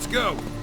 Let's go!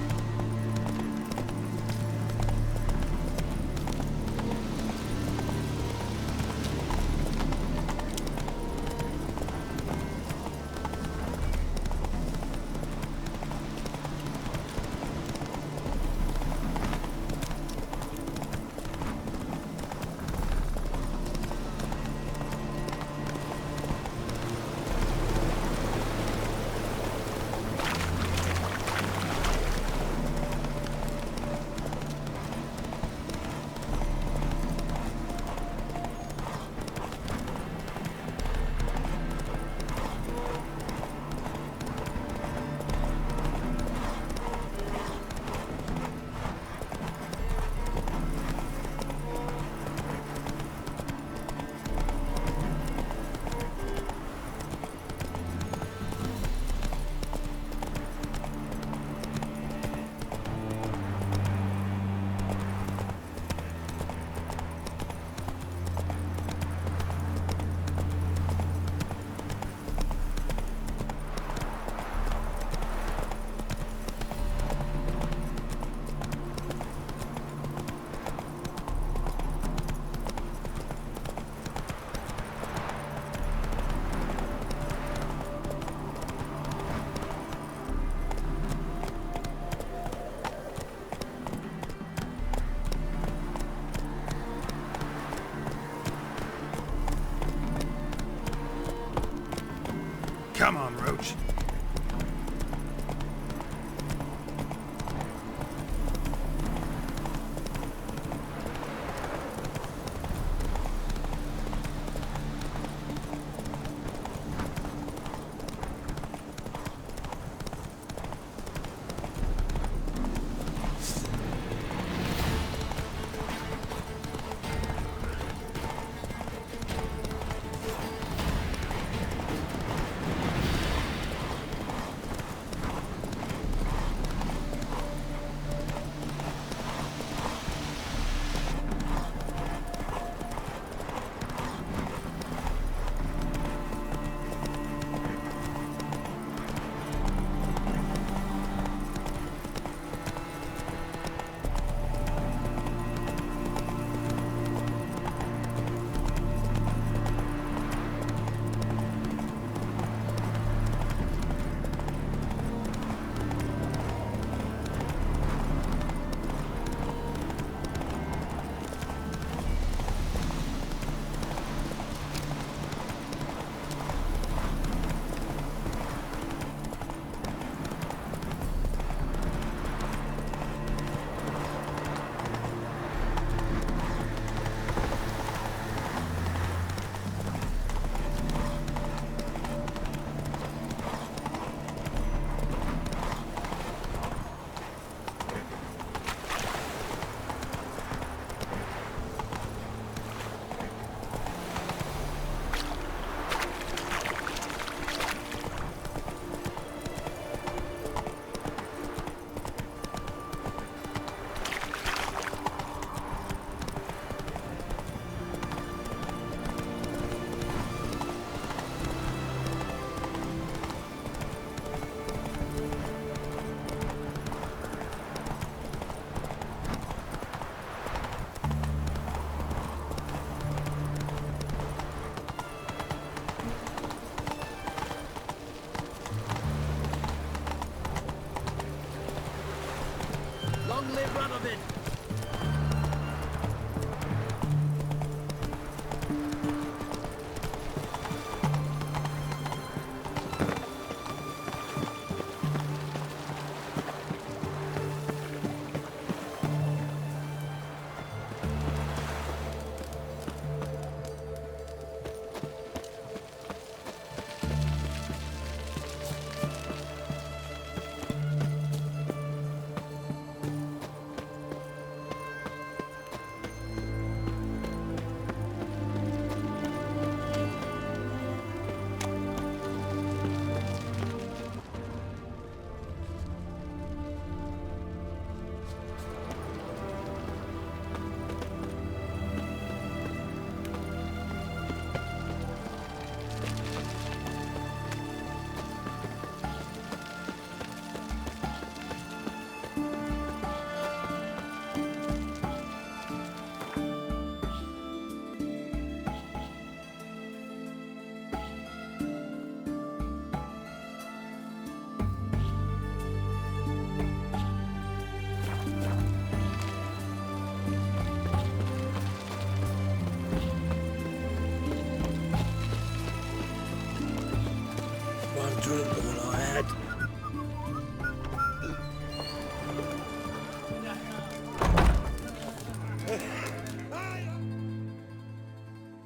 Come on, Roach.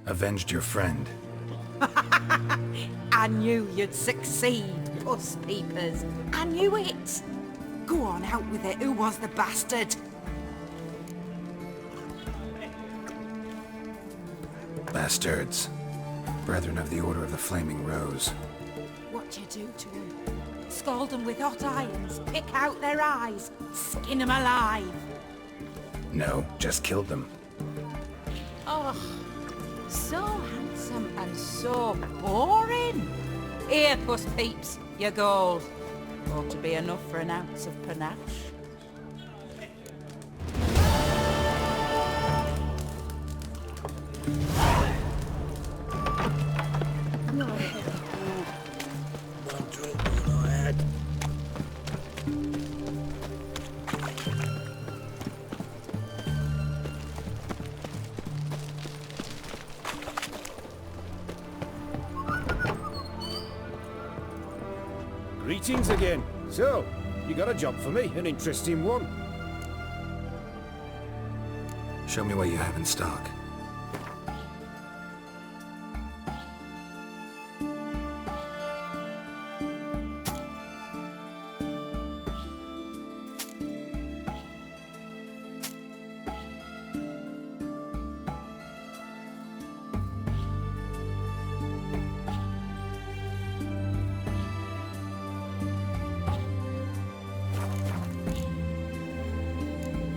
Avenged your friend. I knew you'd succeed, puss peepers. I knew it. Go on, out with it. Who was the bastard? Bastards. Brethren of the Order of the Flaming Rose. What you do to them? Scald them with hot irons, pick out their eyes, skin them alive. No, just killed them. Oh, so handsome and so boring. Here, puss peeps, your gold. Ought to be enough for an ounce of panache. Greetings again. So, you got a job for me, an interesting one. Show me what you have in stock.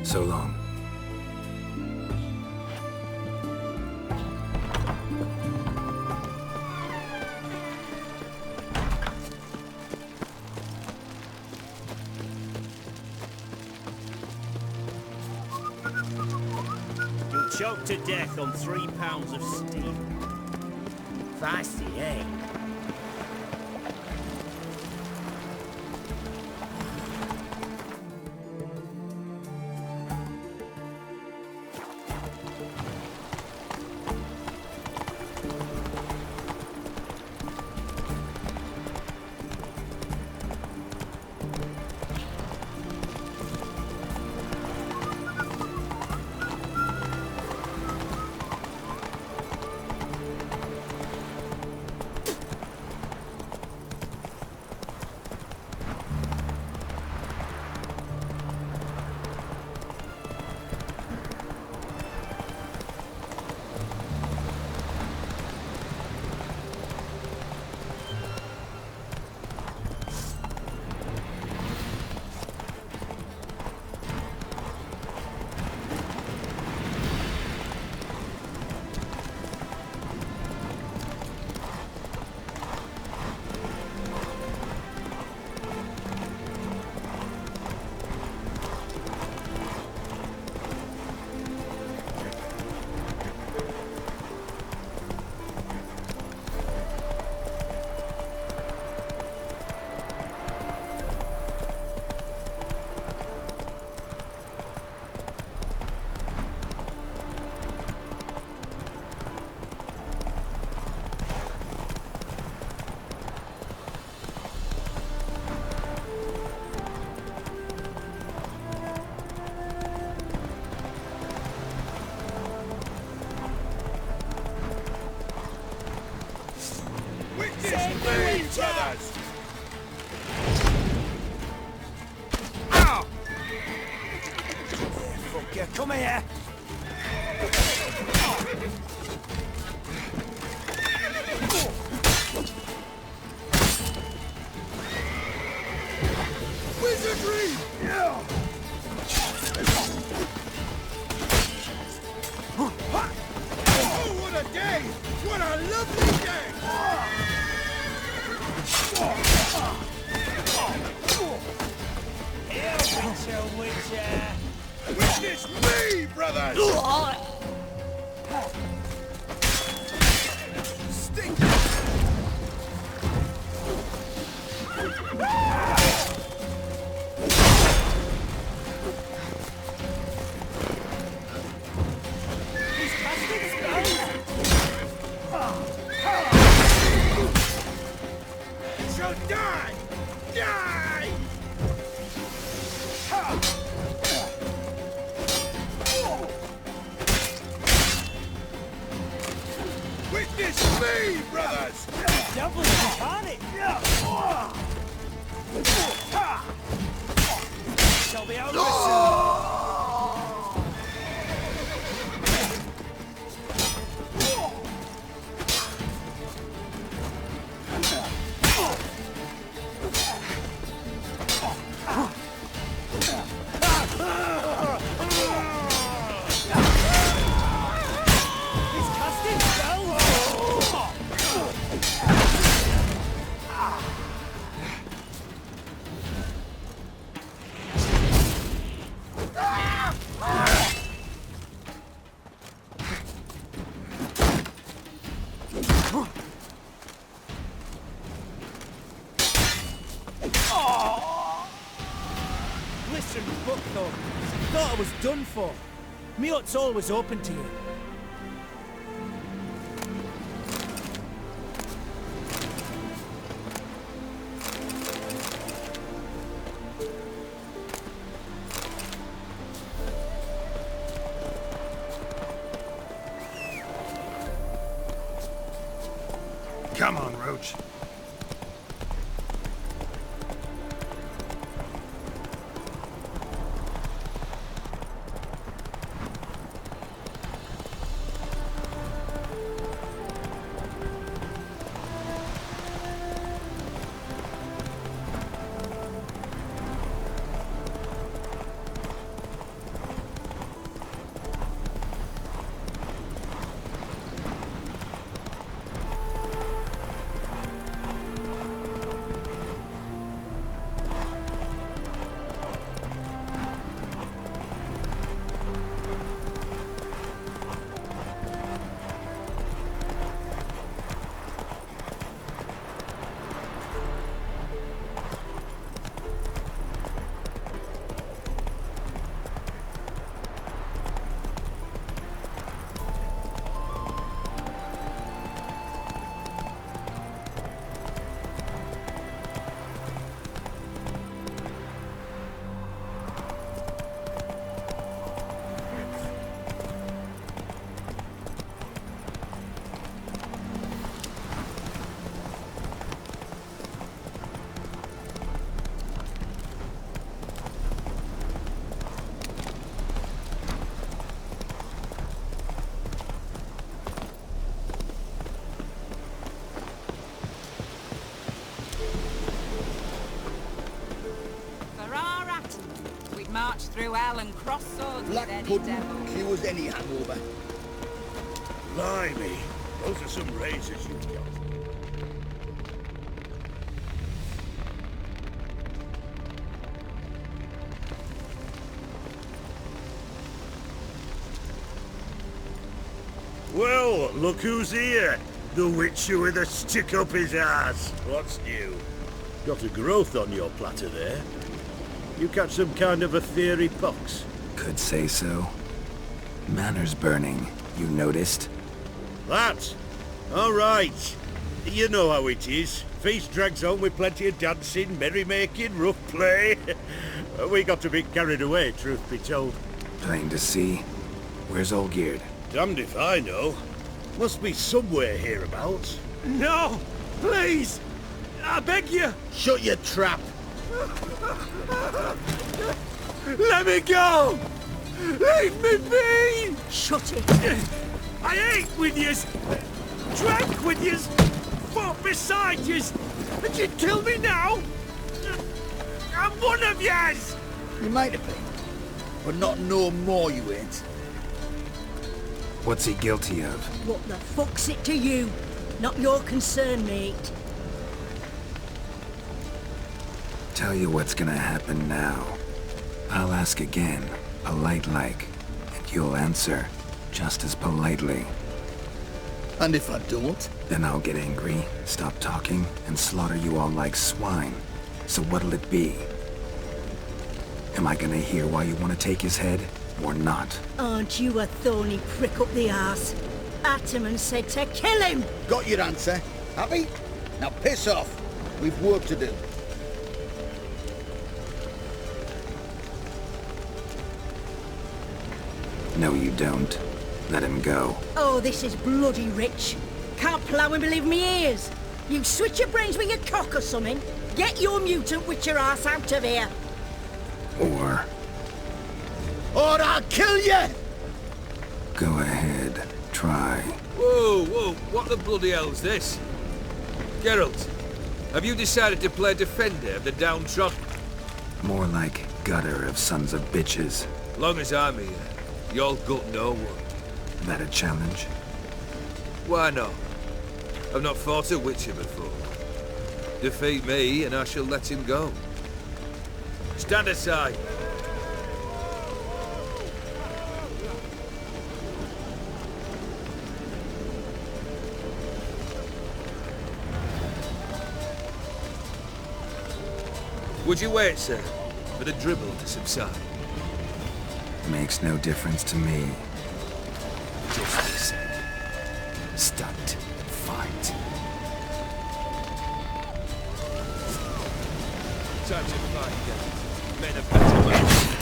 So long. You'll choke to death on 3 pounds of steam. Feisty, eh? Brothers! Ow! Fuck you, come here! Wizardry! Yeah! Oh, what a day! What a lovely day! Here, Witcher! Witness me, brothers! Stink! He's casting spells! Shall die! Die! devil, can't it? Shall be over soon. Thought I was done for. Me hut's always open to you. Come on, Roach. March through hell and cross swords Black with any pudding devil. cures any hangover. Blimey, those are some razors you've got. Well, look who's here. The Witcher with a stick up his ass. What's new? Got a growth on your platter there. You catch some kind of a theory pox? Could say so. Manor's burning, you noticed? That? All right. You know how it is. Feast drags on with plenty of dancing, merrymaking, rough play. We got a bit carried away, truth be told. Plain to see. Where's Olgierd? Damned if I know. Must be somewhere hereabouts. No! Please! I beg you! Shut your trap! Let me go! Leave me be! Shut it! I ate with yous! Drank with yous! Fought beside yous! And you kill me now? I'm one of yous! You might have been, but not no more you ain't. What's he guilty of? What the fuck's it to you? Not your concern, mate. Tell you what's gonna happen now. I'll ask again, polite-like, and you'll answer just as politely. And if I don't? Then I'll get angry, stop talking, and slaughter you all like swine. So what'll it be? Am I gonna hear why you want to take his head, or not? Aren't you a thorny prick up the arse? Ataman said to kill him! Got your answer. Happy? Now piss off. We've work to do. No, you don't. Let him go. Oh, this is bloody rich. Can't plough and believe me ears. You switch your brains with your cock or something? Get your mutant witcher ass out of here! Or Or I'll kill you! go ahead, try. Whoa, whoa, what the bloody hell's this? Geralt, have you decided to play defender of the downtrodden? More like gutter of sons of bitches. Long as I'm here, you'll gut no one. That a challenge? Why not? I've not fought a witcher before. Defeat me and I shall let him go. Stand aside. Would you wait, sir, for the dribble to subside? Makes no difference to me. Justice. Stunt. Fight. Time to fight, Geralt. Men of better ways.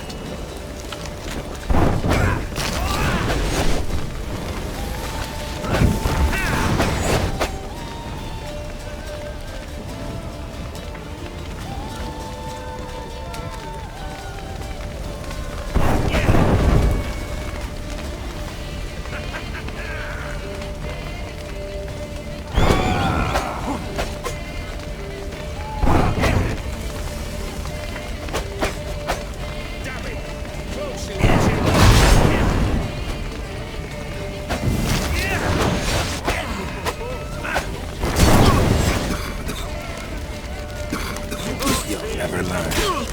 Never learn.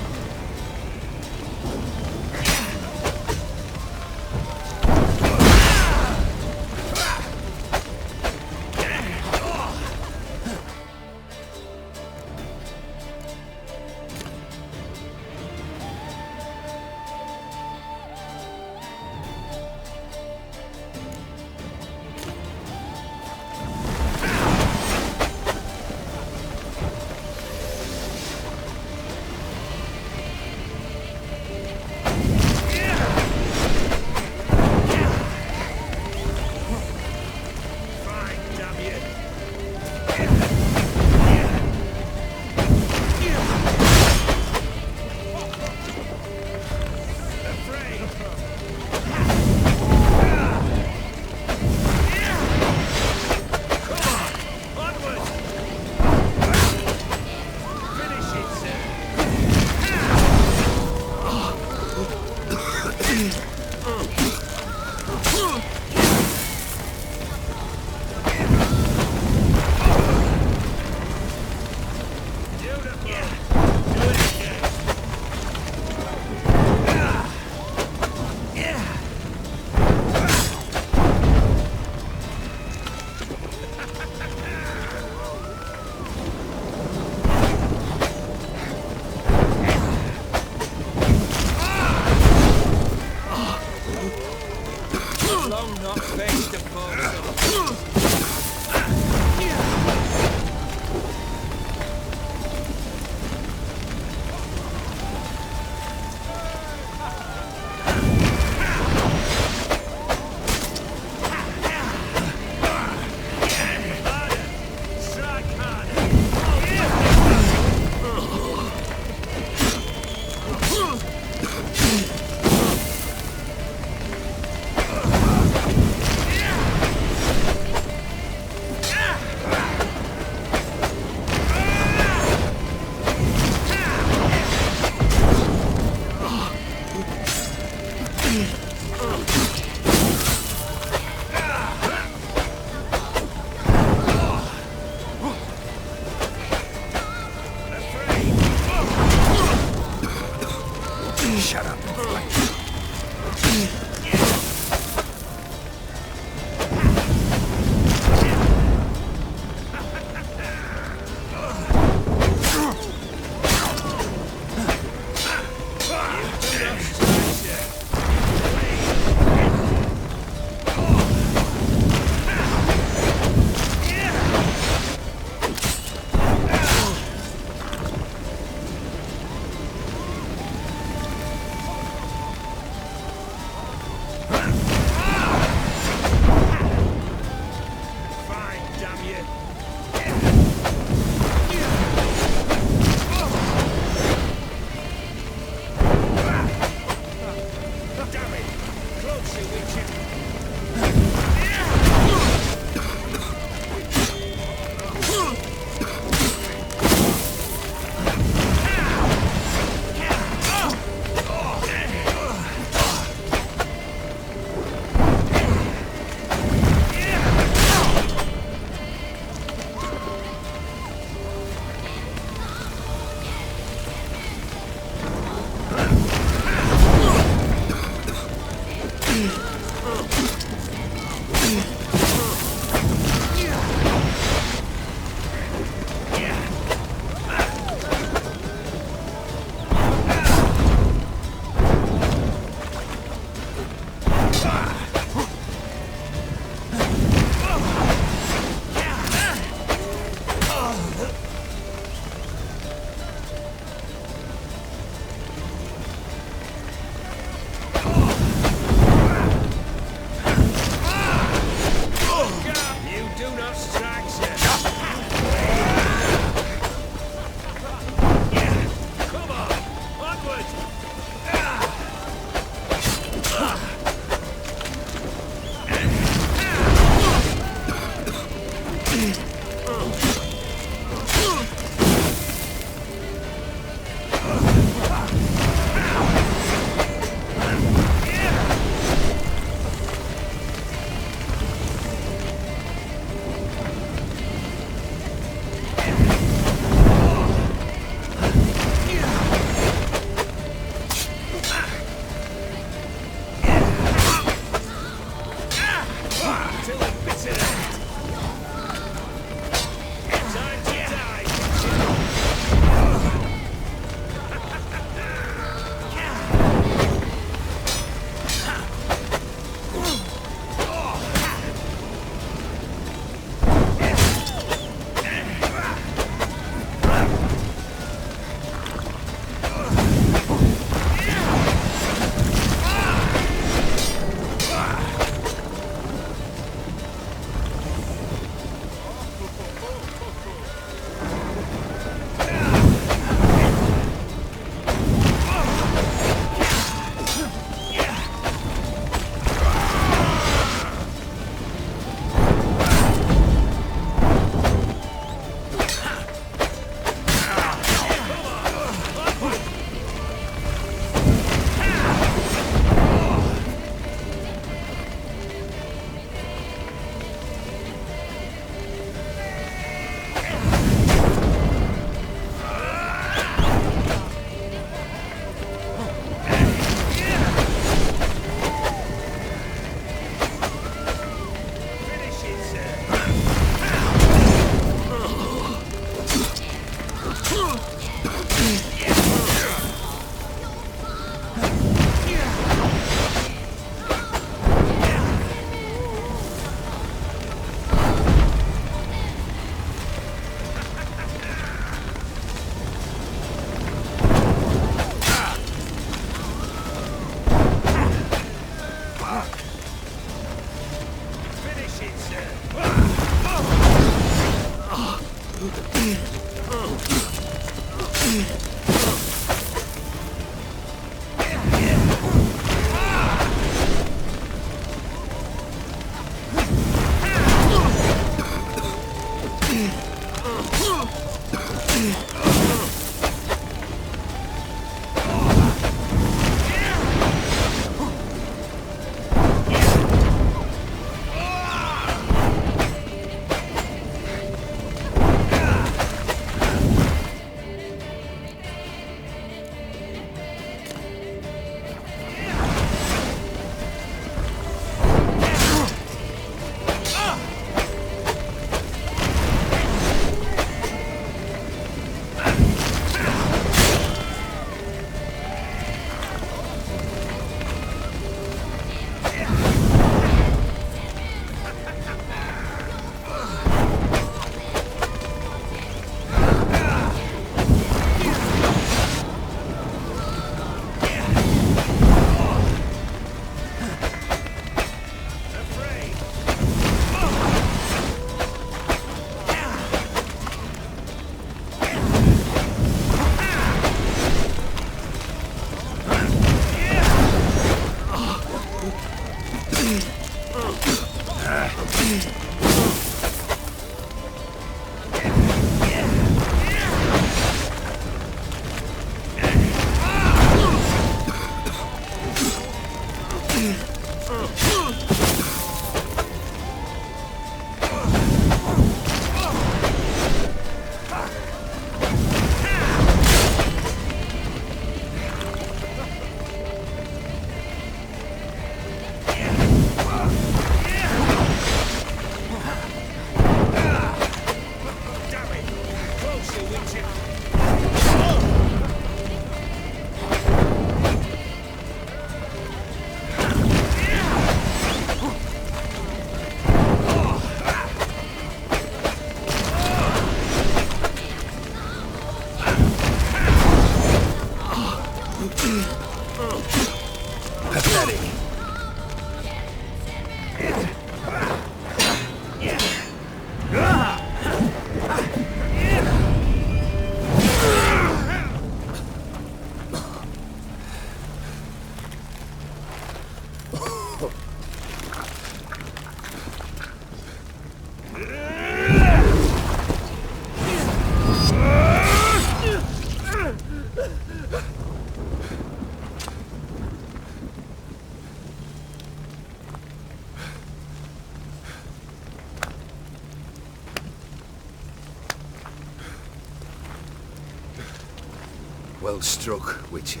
Well struck, Witcher.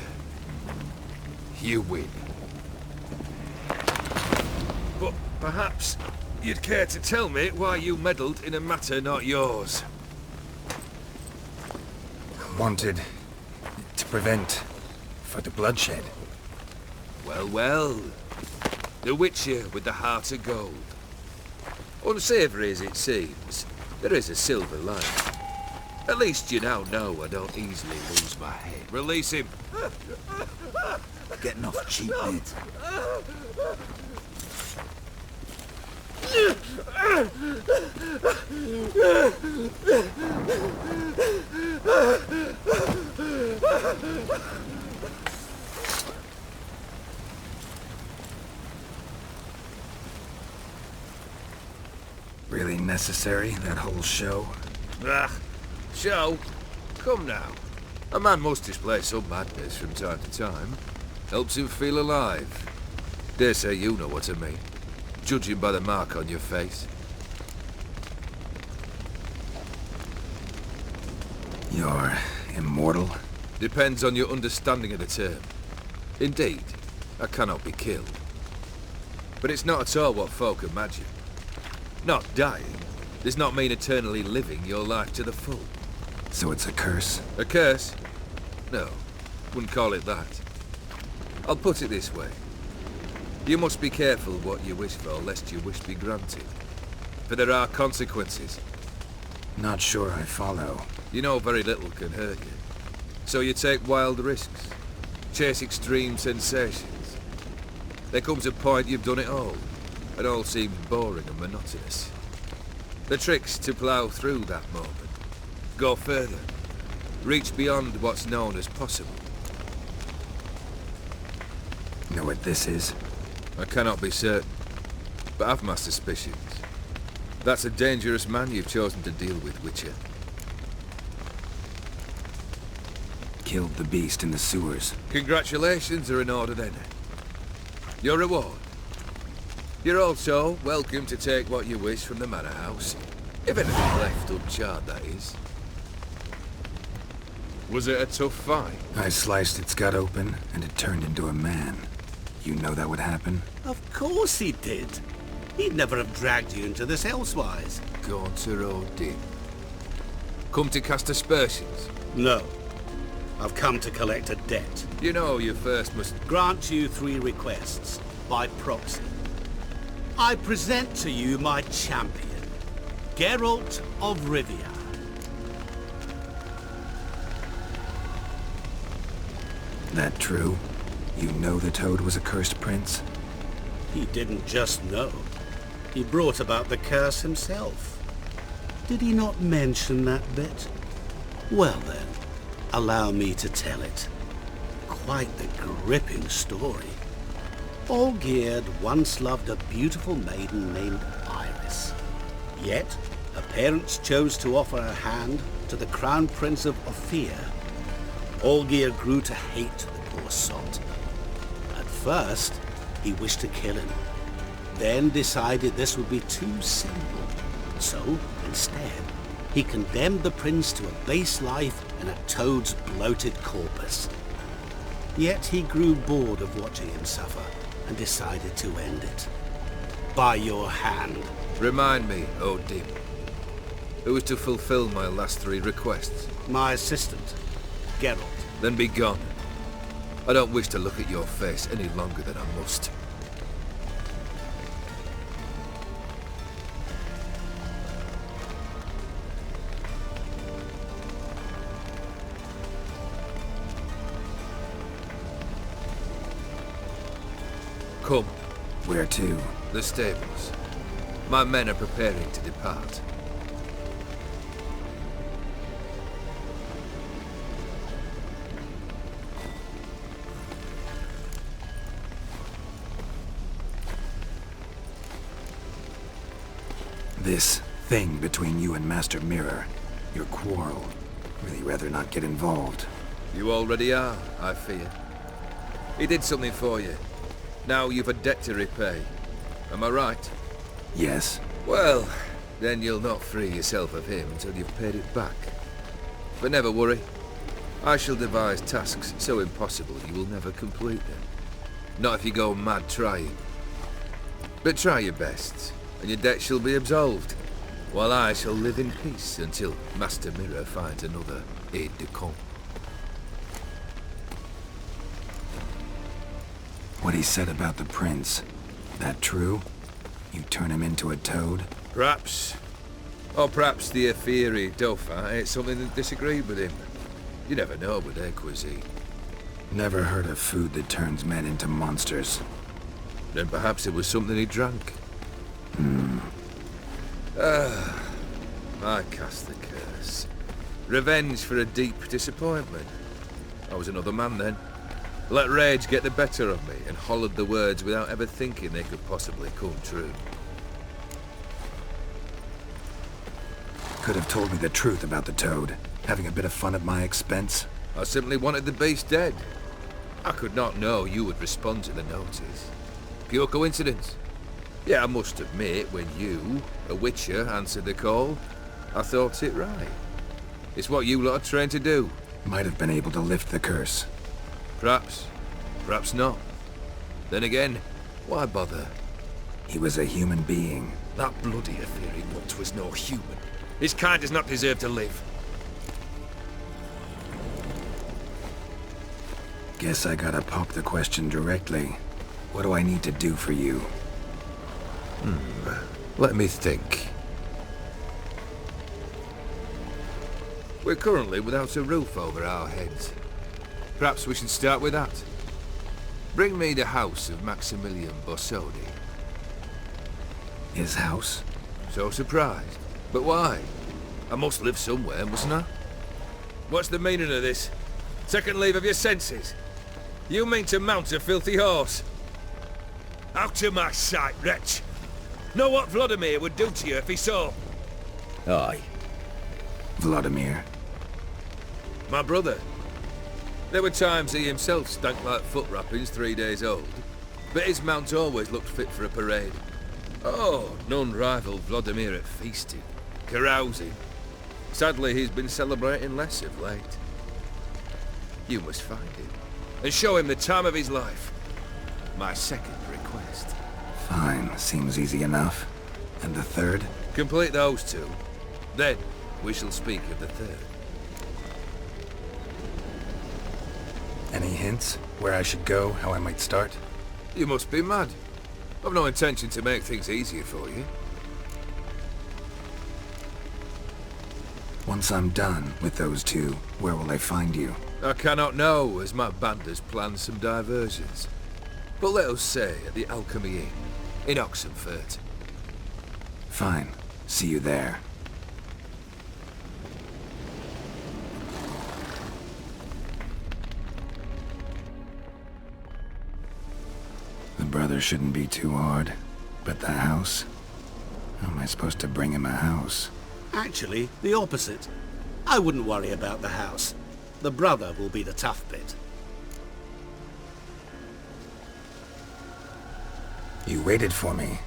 You win. But perhaps you'd care to tell me why you meddled in a matter not yours. Wanted to prevent further bloodshed. Well, well. The Witcher with the heart of gold. Unsavoury as it seems, there is a silver lining. At least you now know I don't easily lose my head. Release him. Getting off cheap, mate. Really necessary, that whole show? Ah, show? Come now. A man must display some madness from time to time. Helps him feel alive. Dare say you know what I mean. Judging by the mark on your face. You're immortal? Depends on your understanding of the term. Indeed, I cannot be killed. But it's not at all what folk imagine. Not dying does not mean eternally living your life to the full. So it's a curse? A curse? No, wouldn't call it that. I'll put it this way. You must be careful what you wish for, lest your wish be granted. For there are consequences. Not sure I follow. You know very little can hurt you. So you take wild risks. Chase extreme sensations. There comes a point you've done it all. It all seems boring and monotonous. The trick's to plough through that moment. Go further. Reach beyond what's known as possible. Know what this is? I cannot be certain, but I've my suspicions. That's a dangerous man you've chosen to deal with, Witcher. Killed the beast in the sewers. Congratulations are in order then. Your reward. You're also welcome to take what you wish from the manor house. If anything left uncharred, that is. Was it a tough fight? I sliced its gut open, and it turned into a man. You know that would happen? Of course he did. He'd never have dragged you into this elsewise. Gaunter Odin. Come to cast aspersions? No. I've come to collect a debt. You know you first must... Grant you 3 requests, by proxy. I present to you my champion, Geralt of Rivia. That true? You know the Toad was a cursed prince? He didn't just know. He brought about the curse himself. Did he not mention that bit? Well then, allow me to tell it. Quite the gripping story. Olgierd once loved a beautiful maiden named Iris. Yet, her parents chose to offer her hand to the Crown Prince of Ophir. Olgierd grew to hate the poor sot. At first, he wished to kill him, then decided this would be too simple. So, instead, he condemned the prince to a base life in a toad's bloated corpus. Yet he grew bored of watching him suffer and decided to end it. By your hand. Remind me, O Dim. Who was to fulfill my last 3 requests? My assistant, Geralt. Then be gone. I don't wish to look at your face any longer than I must. Come. Where to? The stables. My men are preparing to depart. This thing between you and Master Mirror, your quarrel, really rather not get involved. You already are, I fear. He did something for you. Now you've a debt to repay. Am I right? Yes. Well, then you'll not free yourself of him until you've paid it back. But never worry. I shall devise tasks so impossible you will never complete them. Not if you go mad trying. But try your best, and your debt shall be absolved, while I shall live in peace until Master Mirror finds another aide-de-camp. What he said about the prince, that true? You turn him into a toad? Perhaps. Or perhaps the Ephiri Dauphin ate something that disagreed with him. You never know with their cuisine. Never heard of food that turns men into monsters. Then perhaps it was something he drank. I cast the curse. Revenge for a deep disappointment. I was another man then. Let rage get the better of me and hollered the words without ever thinking they could possibly come true. Could have told me the truth about the toad, having a bit of fun at my expense. I simply wanted the beast dead. I could not know you would respond to the notice. Pure coincidence. Yeah, I must admit, when you, a witcher, answered the call, I thought it right. It's what you lot are trained to do. Might have been able to lift the curse. Perhaps. Perhaps not. Then again, why bother? He was a human being. That bloody Ephiri mutt was no human. His kind does not deserve to live. Guess I gotta pop the question directly. What do I need to do for you? Let me think. We're currently without a roof over our heads. Perhaps we should start with that. Bring me the house of Maximilian Bossodi. His house? So surprised. But why? I must live somewhere, mustn't I? What's the meaning of this? Second leave of your senses? You mean to mount a filthy horse? Out of my sight, wretch! Know what Vladimir would do to you if he saw? Aye. Vladimir. My brother. There were times he himself stank like foot wrappings 3 days old, but his mount always looked fit for a parade. Oh, none rival Vladimir at feasting, carousing. Sadly, he's been celebrating less of late. You must find him, and show him the time of his life. My second request. Fine, seems easy enough. And the third? Complete those 2. Then, we shall speak of the third. Any hints? Where I should go? How I might start? You must be mad. I've no intention to make things easier for you. Once I'm done with those 2, where will I find you? I cannot know, as my band has planned some diversions. But let us say at the Alchemy Inn, in Oxenfurt. Fine. See you there. The brother shouldn't be too hard. But the house? How am I supposed to bring him a house? Actually, the opposite. I wouldn't worry about the house. The brother will be the tough bit. You waited for me.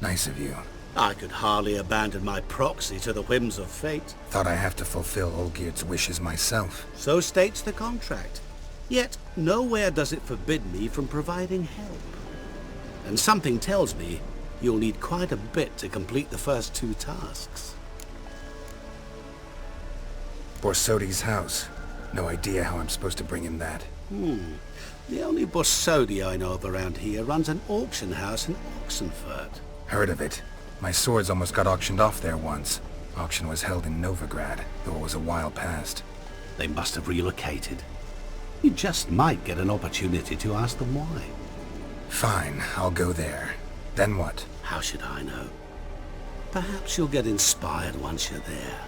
Nice of you. I could hardly abandon my proxy to the whims of fate. Thought I have to fulfill Olgierd's wishes myself. So states the contract. Yet, nowhere does it forbid me from providing help. And something tells me you'll need quite a bit to complete the first 2 tasks. Borsodi's house. No idea how I'm supposed to bring him that. The only Borsodi I know of around here runs an auction house in Oxenfurt. Heard of it. My swords almost got auctioned off there once. Auction was held in Novigrad, though it was a while past. They must have relocated. You just might get an opportunity to ask them why. Fine, I'll go there. Then what? How should I know? Perhaps you'll get inspired once you're there.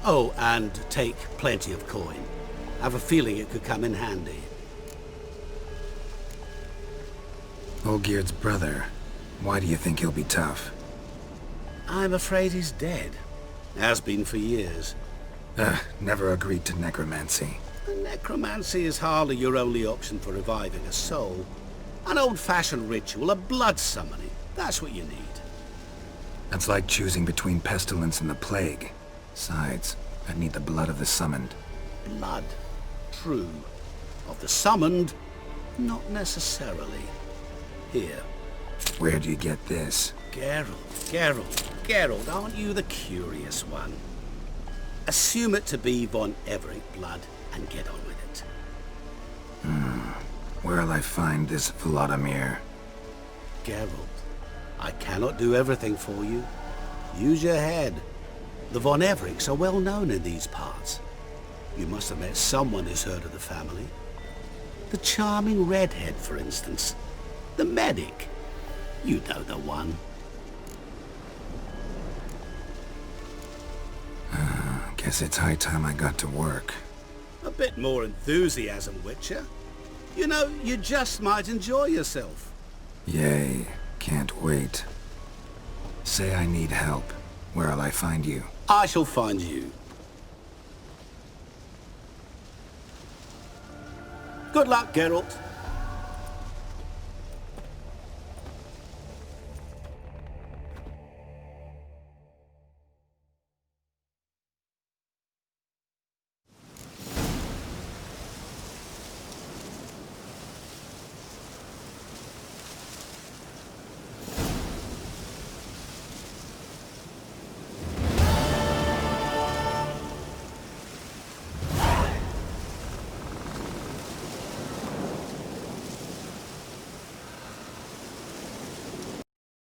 Oh, and take plenty of coin. I have a feeling it could come in handy. Olgierd's brother. Why do you think he'll be tough? I'm afraid he's dead. Has been for years. Never agreed to necromancy. Necromancy is hardly your only option for reviving a soul. An old-fashioned ritual, a blood summoning. That's what you need. That's like choosing between pestilence and the plague. Besides, I'd need the blood of the summoned. Blood. True. Of the summoned, not necessarily. Here. Where'd you get this? Geralt, aren't you the curious one? Assume it to be von Everett blood and get on with it. Where'll I find this Vladimir? Geralt, I cannot do everything for you. Use your head. The von Evericks are well known in these parts. You must have met someone who's heard of the family. The charming redhead, for instance. The medic. You know the one. Guess it's high time I got to work. A bit more enthusiasm, Witcher. You know, you just might enjoy yourself. Yay, can't wait. Say I need help. Where'll I find you? I shall find you. Good luck, Geralt.